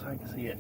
so I can see it.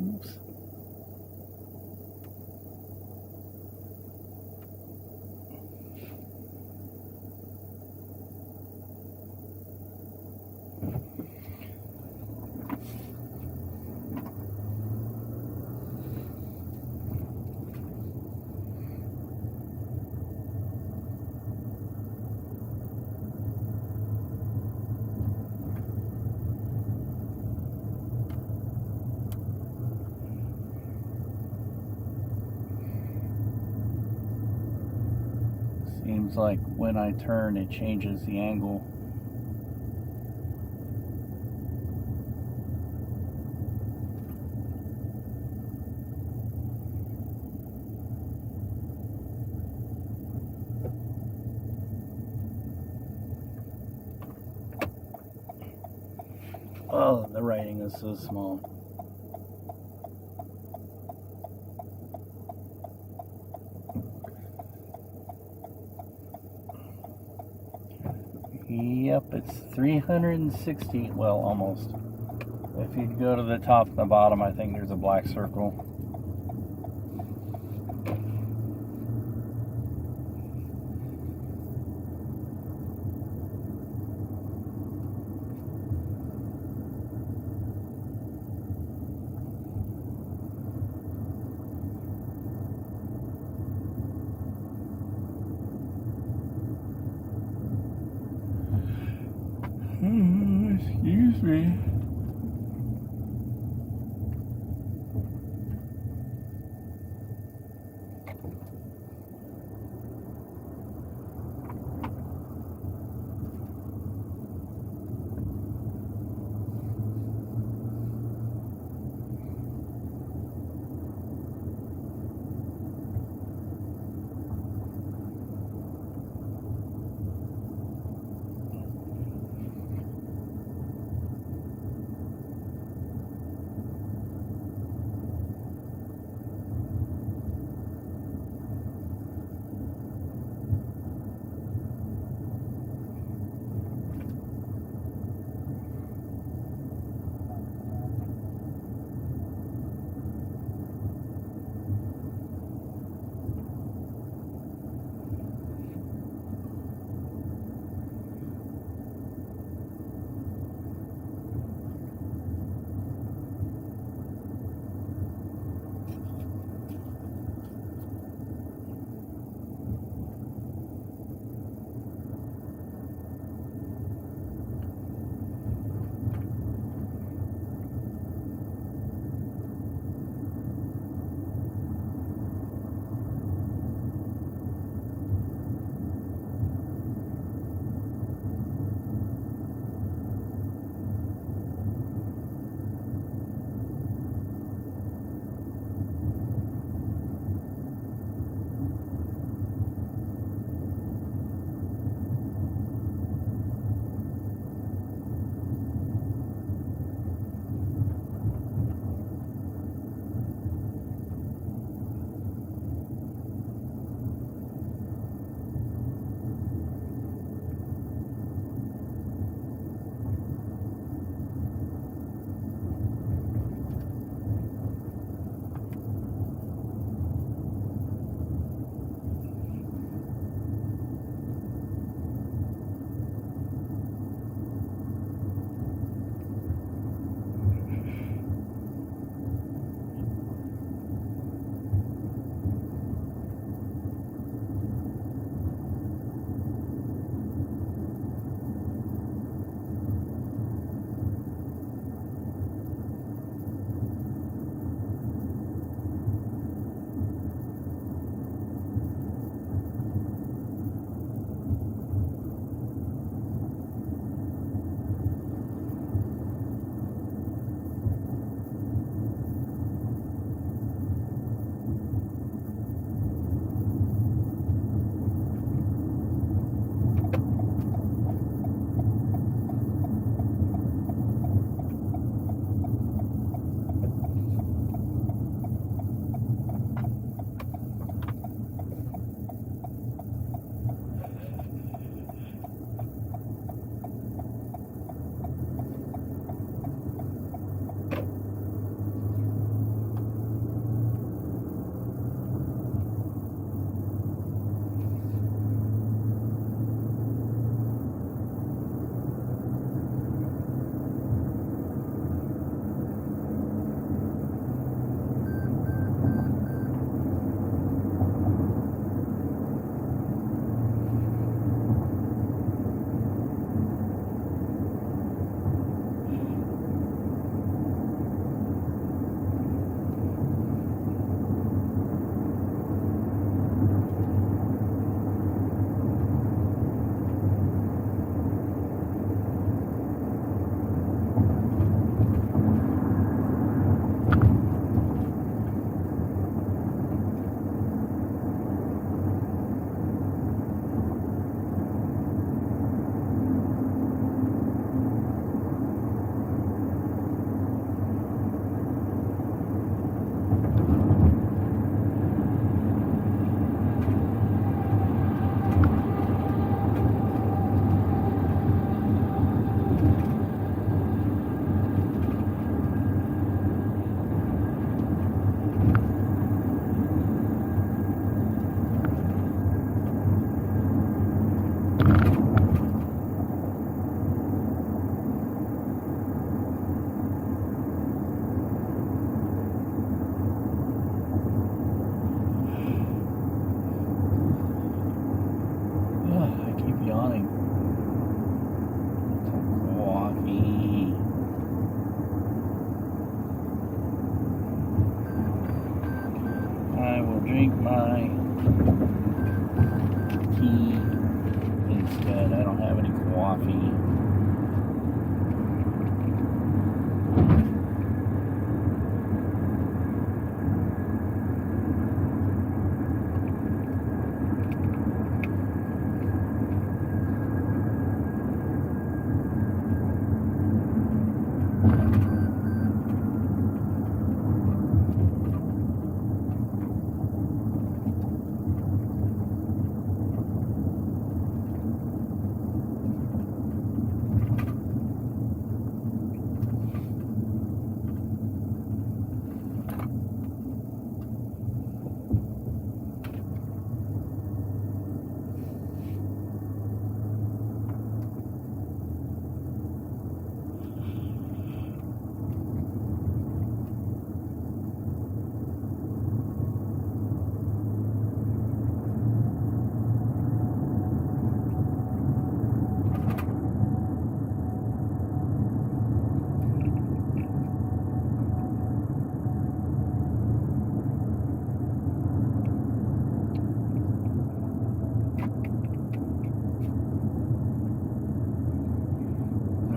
Oops. Seems like when I turn, it changes the angle. Oh, the writing is so small. Yep, it's 360, well, almost. If you go to the top and the bottom, I think there's a black circle. Excuse me. drink my tea instead. I don't have any coffee.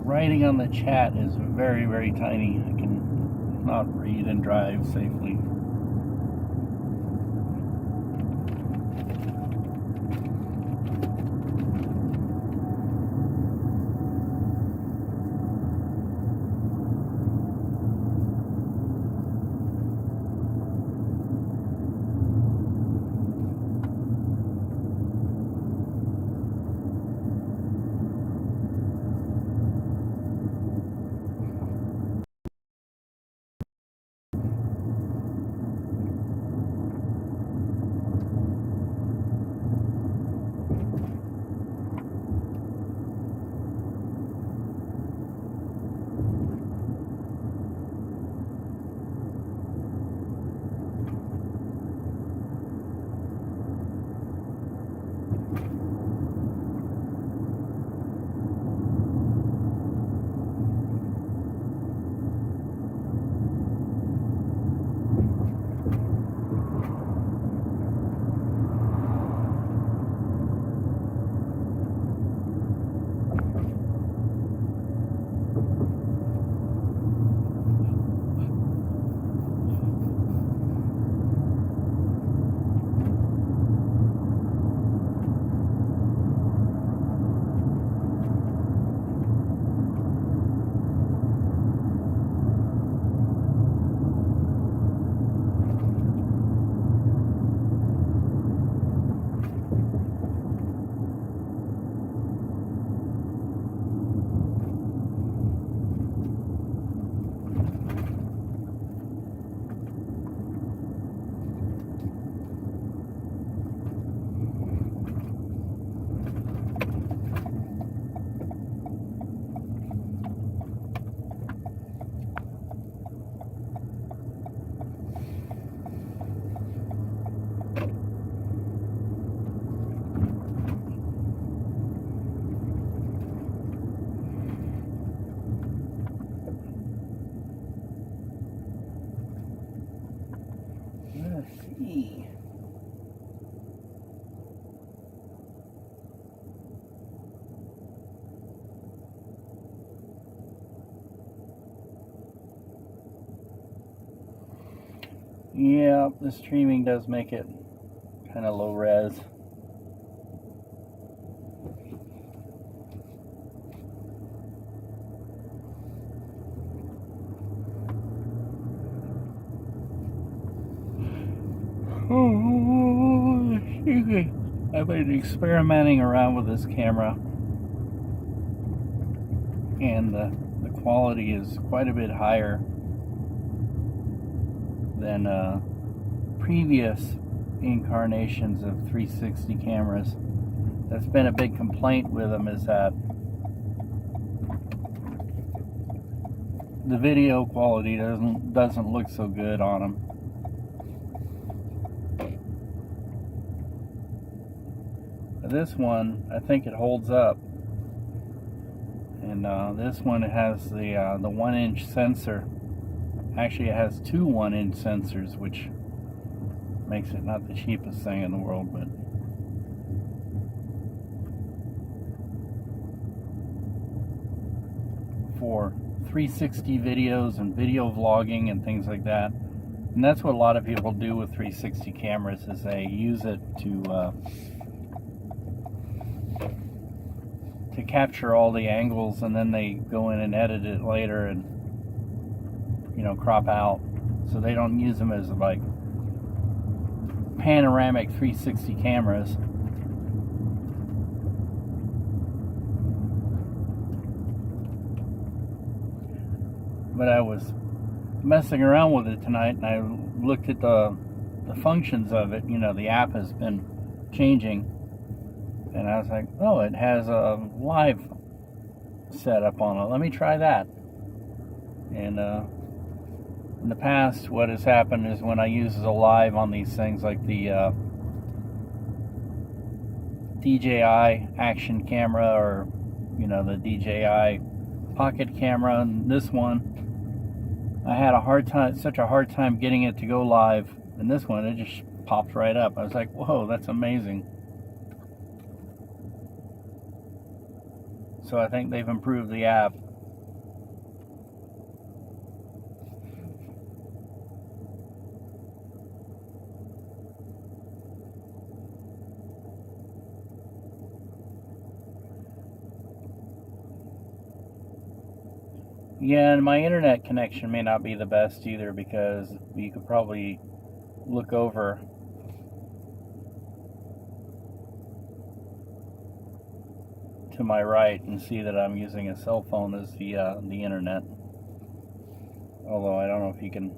Writing on the chat is very, very tiny. I can not read and drive safely. Yeah, the streaming does make it kind of low res. I've been experimenting around with this camera, and the quality is quite a bit higher than previous incarnations of 360 cameras. That's been a big complaint with them, is that the video quality doesn't look so good on them. This one, I think it holds up, and this one, it has the 1-inch sensor. Actually, it has two 1-inch sensors, which makes it not the cheapest thing in the world, but for 360 videos and video vlogging and things like that. And that's what a lot of people do with 360 cameras, is they use it to capture all the angles, and then they go in and edit it later and, you know, crop out. So they don't use them as like panoramic 360 cameras. But I was messing around with it tonight, and I looked at the functions of it. You know, the app has been changing, and I was like, oh, it has a live setup on it. Let me try that. And in the past, what has happened is when I use a live on these things, like the DJI action camera, or, you know, the DJI pocket camera, and this one, I had such a hard time getting it to go live. And this one, it just popped right up. I was like, whoa, that's amazing. So I think they've improved the app. Yeah, and my internet connection may not be the best either, because you could probably look over to my right and see that I'm using a cell phone as the internet. Although I don't know if you can.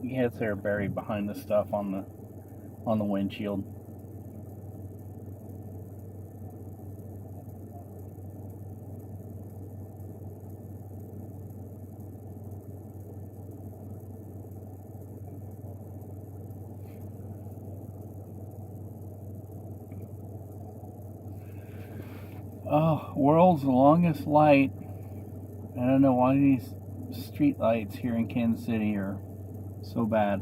Yeah, it's there buried behind the stuff on the windshield. Oh, world's longest light. I don't know why these street lights here in Kansas City are so bad.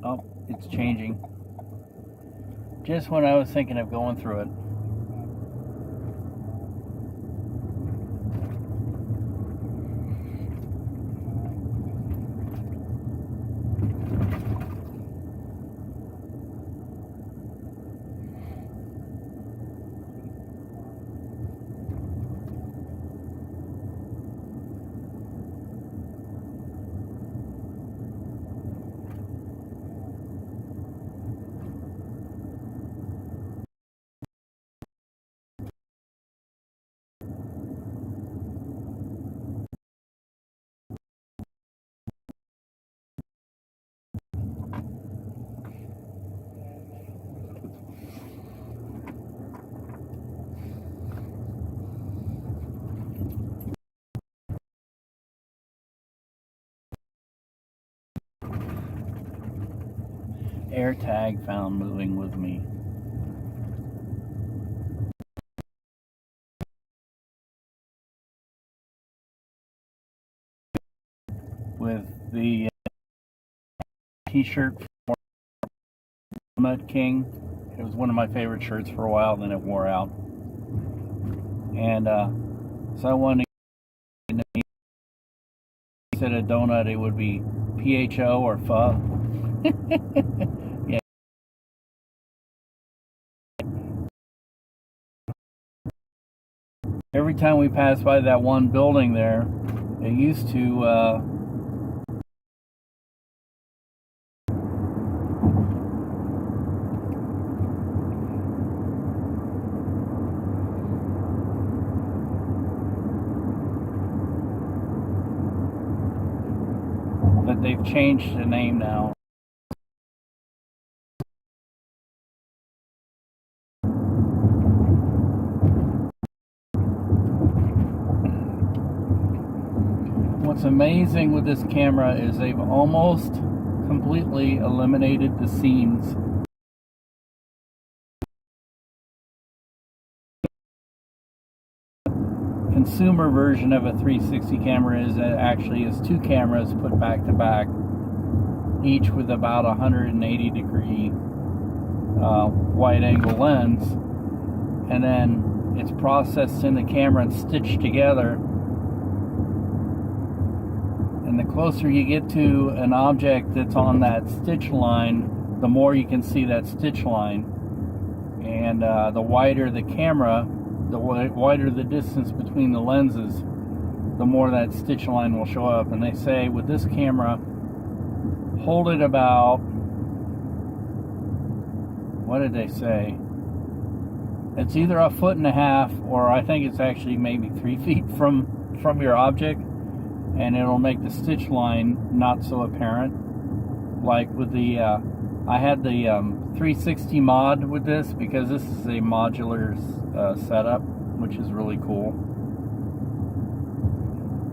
Oh, it's changing. Just when I was thinking of going through it. AirTag found moving with me. With the t-shirt Mud King. It was one of my favorite shirts for a while, then it wore out. And so I wanted to, instead of donut, it would be PHO or pho. Yeah. Every time we pass by that one building there, it used to but they've changed the name now. What's amazing with this camera is they've almost completely eliminated the seams. Consumer version of a 360 camera is actually is two cameras put back to back, each with about 180 degree wide angle lens, and then it's processed in the camera and stitched together. And the closer you get to an object that's on that stitch line, the more you can see that stitch line. And the wider the camera, the wider the distance between the lenses, the more that stitch line will show up. And they say with this camera, hold it about, what did they say? It's either 1.5 feet, or I think it's actually maybe 3 feet from your object, and it'll make the stitch line not so apparent. Like with the I had the 360 mod with this, because this is a modular setup, which is really cool.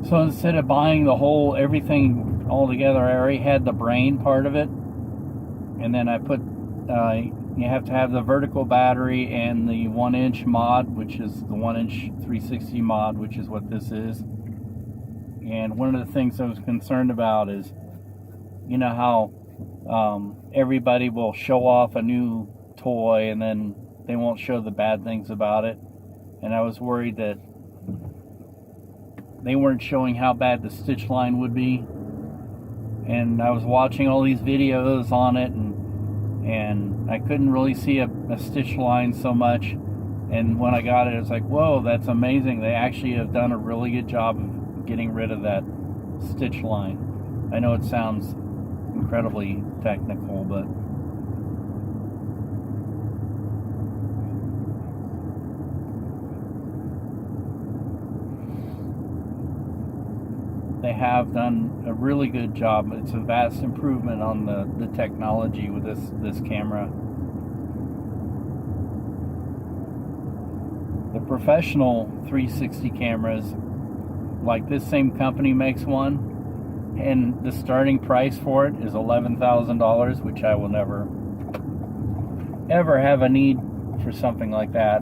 So instead of buying the whole everything all together, I already had the brain part of it, and then I put you have to have the vertical battery and the 1-inch mod, which is the 1-inch 360 mod, which is what this is. And one of the things I was concerned about is, you know how everybody will show off a new toy and then they won't show the bad things about it. And I was worried that they weren't showing how bad the stitch line would be. And I was watching all these videos on it, and I couldn't really see a stitch line so much. And when I got it, it was like, whoa, that's amazing. They actually have done a really good job of getting rid of that stitch line. I know it sounds incredibly technical, but they have done a really good job. It's a vast improvement on the technology with this camera. The professional 360 cameras, like this same company makes one, and the starting price for it is $11,000, which I will never ever have a need for something like that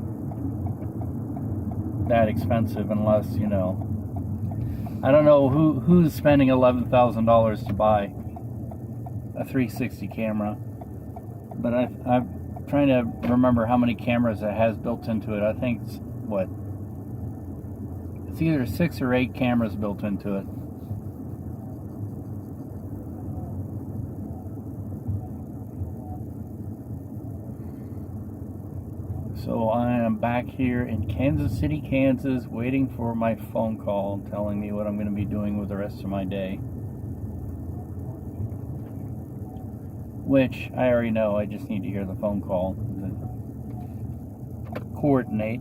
expensive, unless, you know, I don't know who's spending $11,000 to buy a 360 camera, but I'm trying to remember how many cameras it has built into it. I think it's it's either 6 or 8 cameras built into it. So I am back here in Kansas City, Kansas, waiting for my phone call telling me what I'm going to be doing with the rest of my day. Which I already know, I just need to hear the phone call to coordinate.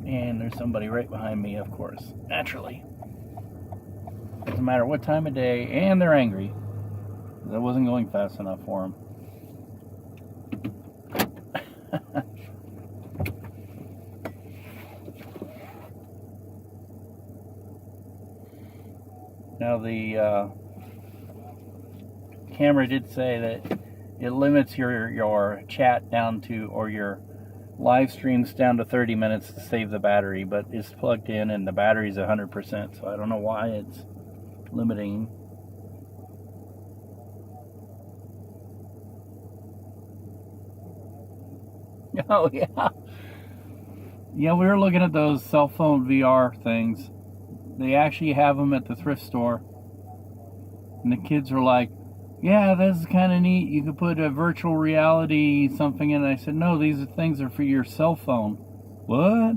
And there's somebody right behind me, of course, naturally. Doesn't matter what time of day, and they're angry because I wasn't going fast enough for them. Now the camera did say that it limits your chat down to, or your live streams down to 30 minutes to save the battery, but it's plugged in and the battery's 100%, so I don't know why it's limiting. Oh yeah. Yeah, we were looking at those cell phone VR things. They actually have them at the thrift store. And the kids were like, yeah, that's kind of neat. You could put a virtual reality something in it. I said, no, these things are for your cell phone. What?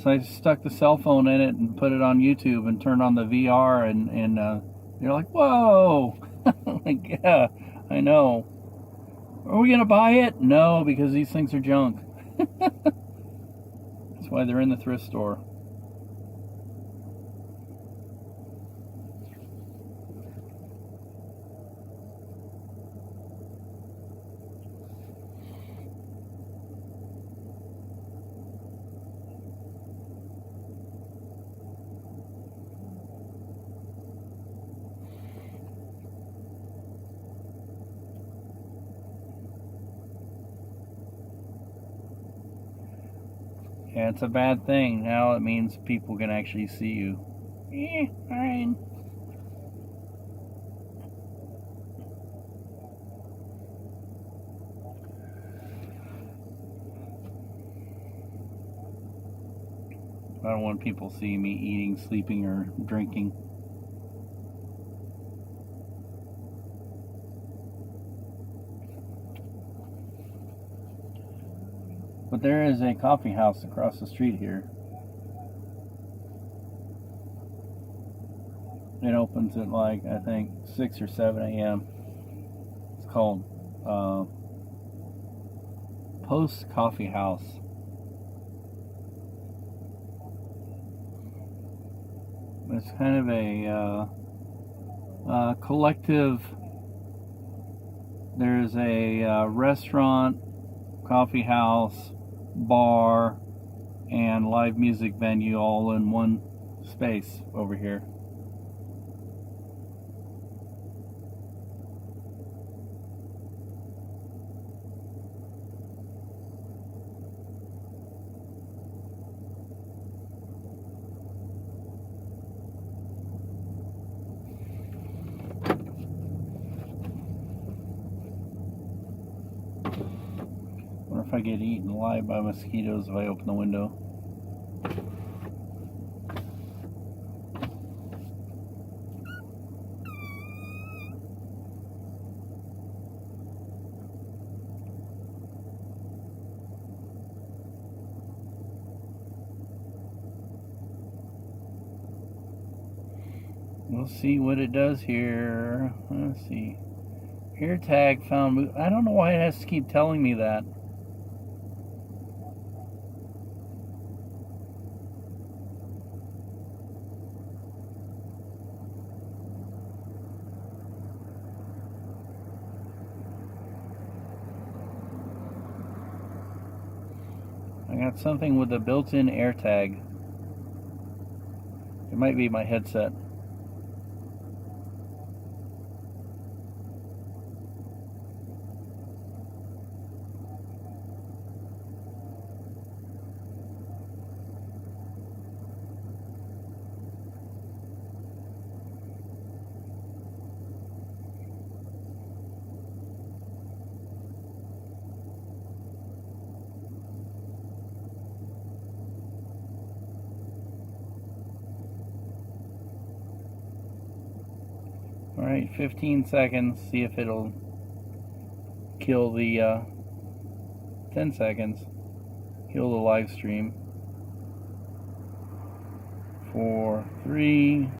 So I stuck the cell phone in it and put it on YouTube and turned on the VR, and they're like, whoa. Like, yeah, I know. Are we going to buy it? No, because these things are junk. That's why they're in the thrift store. Yeah, it's a bad thing. Now it means people can actually see you. Fine. I don't want people seeing me eating, sleeping, or drinking. But there is a coffee house across the street here. It opens at like, I think, 6 or 7 a.m. It's called Post Coffee House. It's kind of a collective. There's a restaurant, coffee house, bar, and live music venue all in one space over here. Or if I get eaten alive by mosquitoes if I open the window. We'll see what it does here. Let's see. Air tag found. I don't know why it has to keep telling me that. I got something with a built-in air tag. It might be my headset. Alright, 15 seconds. See if it'll kill the 10 seconds. Kill the live stream. 4, 3,